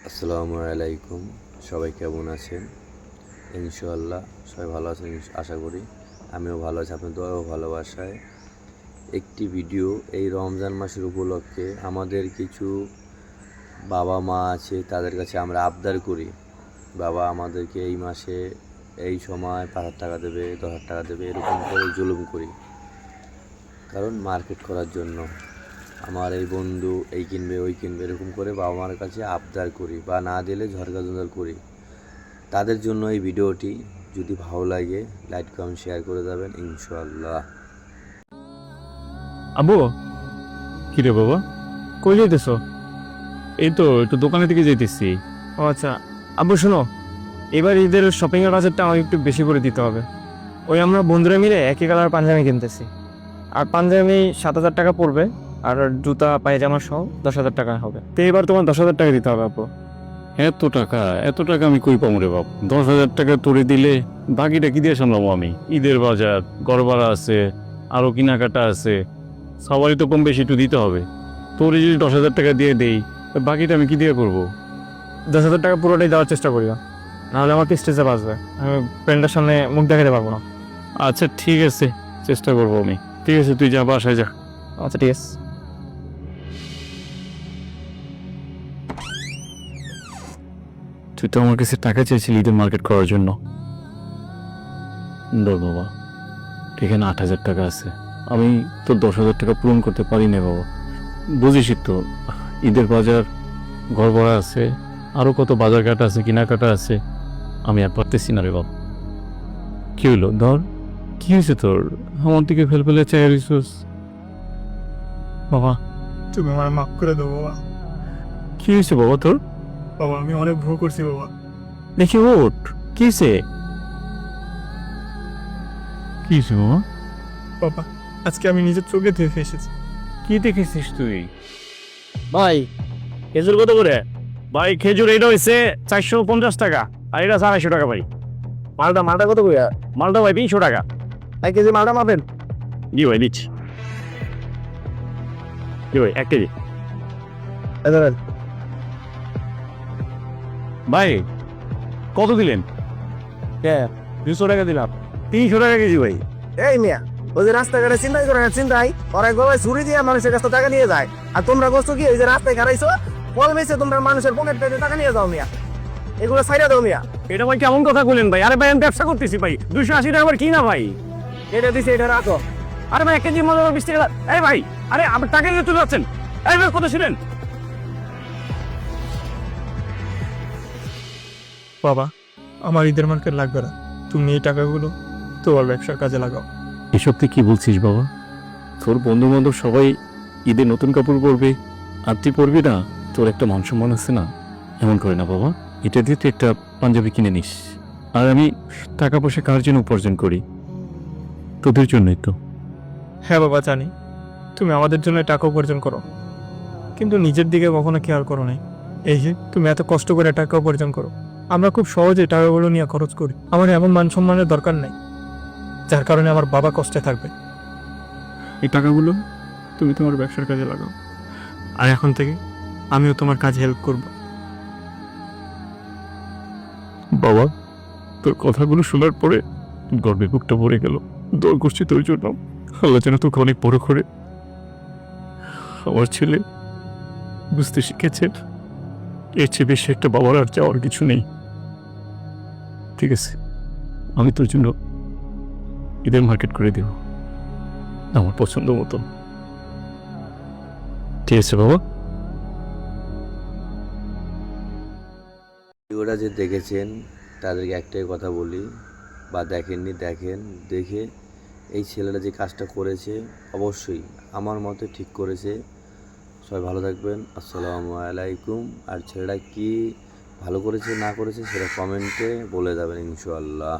আসসালামু আলাইকুম। সবাই কেমন আছেন? ইনশাআল্লাহ সবাই ভালো আছেন আশা করি। আমিও ভালো আছি, আপনার দোয়া ও ভালোবাসায়। একটি ভিডিও এই রমজান মাসের উপলক্ষে আমাদের কিছু বাবা মা আছে, তাদের কাছে আমরা আবদার করি, বাবা আমাদেরকে এই মাসে এই সময় 5,000 টাকা দেবে, 10,000 টাকা দেবে, এরকম করে জুলুম করি। কারণ মার্কেট করার জন্য আমার এই বন্ধু এই কিনবে ওই কিনবে এরকম করে বাবা মার কাছে আবদার করি বা না দিলে ঝড়কাঝড় করি। তাদের জন্য এই ভিডিওটি, যদি ভালো লাগে লাইক কমেন্ট শেয়ার করে যাবেন ইনশাআল্লাহ। আব্বু, কি রে বাবা, কই যাইতেছ? এই তো একটু দোকানের দিকে যাইতেছি। ও আচ্ছা আব্বু, শোনো, এবার ঈদের শপিং এর বাজেটটা আমাকে একটু বেশি করে দিতে হবে। ওই আমরা বন্ধুরা মিলে একই কালার পাঞ্জাবি কিনতেছি, আর পাঞ্জাবি 7,000 টাকা পড়বে, আর জুতা পায়জামা সহ 10,000 টাকা হবে। তো এবার তোমার 10,000 টাকা দিতে হবে আব্বু। এত টাকা আমি কই পাবো রে বাপ? 10,000 টাকা তোরে দিলে বাকিটা কি দিয়ে সামলাবো আমি? ঈদের বাজার, গড়বাড়া আছে, আরো কেনাকাটা আছে, সবারই তো কম বেশি একটু দিতে হবে। তোরে যদি 10,000 টাকা দিয়ে দেই, বাকিটা আমি কি দিয়ে করবো? 10,000 টাকা পুরোটাই দেওয়ার চেষ্টা করিও, নাহলে আমার স্টেজে বাজবে, আমি ফ্রেন্ডের সামনে মুখ দেখাতে পারবো না। আচ্ছা ঠিক আছে, চেষ্টা করবো আমি। ঠিক আছে, তুই যা, বাসায় যা। আচ্ছা ঠিক আছে। তুই তো আমার কাছে টাকা চেয়েছিলি ঈদের মার্কেট করার জন্য। ধর বাবা, এখানে 8,000 টাকা আছে। আমি তো 10,000 টাকা পূরণ করতে পারি না বাবা। বুঝিসই তো, ঈদের বাজার, ঘর ভাড়া আছে, আরো কত বাজার কাটা আছে, কেনাকাটা আছে। আমি আর পারতেছি না রে বাবা। কি হইলো? ধর, কি হয়েছে তোর? আমার দিকে ফেলে চাই রিসোর্স। বাবা, তুমি আমার মাফ করে দেবো বাবা। কি হয়েছে বাবা তোর? বাবা, আমি অনেক ভুল করছি বাবা। দেখি ওঠ, কি হয়েছে? কি হয়েছে বাবা? বাবা, আজকে আমি নিজের চোখে দেখে এসেছি। কি দেখেছিস তুই? ভাই, খেজুর কত করে? ভাই, খেজুর এটা হয়েছে 450 টাকা, আর এটা 250 টাকা ভাই। মালটা কত করে? মালটা ভাই 300 টাকা। 1 কেজি মালটা মাপেন। জি ভাই, দিচ্ছি। জি ভাই, 1 কেজি। ভাই, কত দিলেন? 200 টাকা দিলাম। 300 টাকা কেজি ভাই। এই মিয়া, ওই যে রাস্তাঘাটে চিন্তাই করে না, চিন্তাই ওরা একবার ছুরি দিয়ে মানুষের কাছে টাকা নিয়ে যায়। আর তোমরা করছো কি, ওই যে রাস্তায় ঘাড়াইছো ফল বেছে তোমরা মানুষের পকেট পেটে টাকা নিয়ে যাও মিয়া। এগুলো ছাইরা দাও মিয়া। এটা ভাই কেমন কথা বলেন ভাই? আরে ভাই, আমি ব্যবসা করতেছি ভাই, 280 টাকা আবার কি না ভাই? এটা দিছে, এটা রাখো। আরে ভাই, 1 কেজি মতো 20 টাকা। এই ভাই, আরে আমার টাকা দিয়ে চলে যাচ্ছেন। এই ভাই, কত ছিলেন? বাবা, আমার ঈদের মার্কেট লাগবে না, তুমি এই টাকাগুলো তোমার ব্যবসার কাজে লাগাও। এসব তুই কি বলছিস বাবা? তোর বন্ধু বান্ধব সবাই ঈদে নতুন কাপড় পরবে, আর তুই পরবি না? তোর একটা মান সম্মান আছে না? এমন করে না বাবা, এটা দিয়ে তুই একটা পাঞ্জাবি কিনে নিস। আর আমি টাকা পয়সা কার জন্য উপার্জন করি? তোদের জন্যই তো। হ্যাঁ বাবা, জানি তুমি আমাদের জন্য টাকা উপার্জন করো, কিন্তু নিজের দিকে কখনো খেয়াল করো নাই। এই যে তুমি এত কষ্ট করে টাকা উপার্জন করো, আমরা খুব সহজে টাকাগুলো নিয়ে খরচ করি। আমার এমন মান সম্মানের দরকার নেই যার কারণে আমার বাবা কষ্টে থাকবে। এই টাকাগুলো তুমি তোমার ব্যবসার কাজে লাগাও, আর এখন থেকে আমিও তোমার কাজে হেল্প করব। বাবা, তোর কথাগুলো শোনার পরে গর্বে বুকটা ভরে গেল। দোয়া করছি তোর জন্য, আল্লাহ যেন তোকে অনেক বড় করে। আমার ছেলে বুঝতে শিখেছে, এর চেয়ে বেশি একটা বাবার আর চাওয়ার কিছু নেই। ঠিক আছে, আমি তোর জন্য ঈদের মার্কেট করে দেব আমার পছন্দ মতো। ঠিক আছে বাবা। ভিডিওটা যে দেখেছেন তাদেরকে একটাই কথা বলি, বা দেখেননি দেখেন, দেখে এই ছেলেটা যে কাজটা করেছে অবশ্যই আমার মতে ঠিক করেছে। সবাই ভালো থাকবেন, আসসালামু আলাইকুম। আর ছেলেটা কি ভালো করেছে না করেছে সেটা কমেন্টে বলে যাবেন ইনশাআল্লাহ।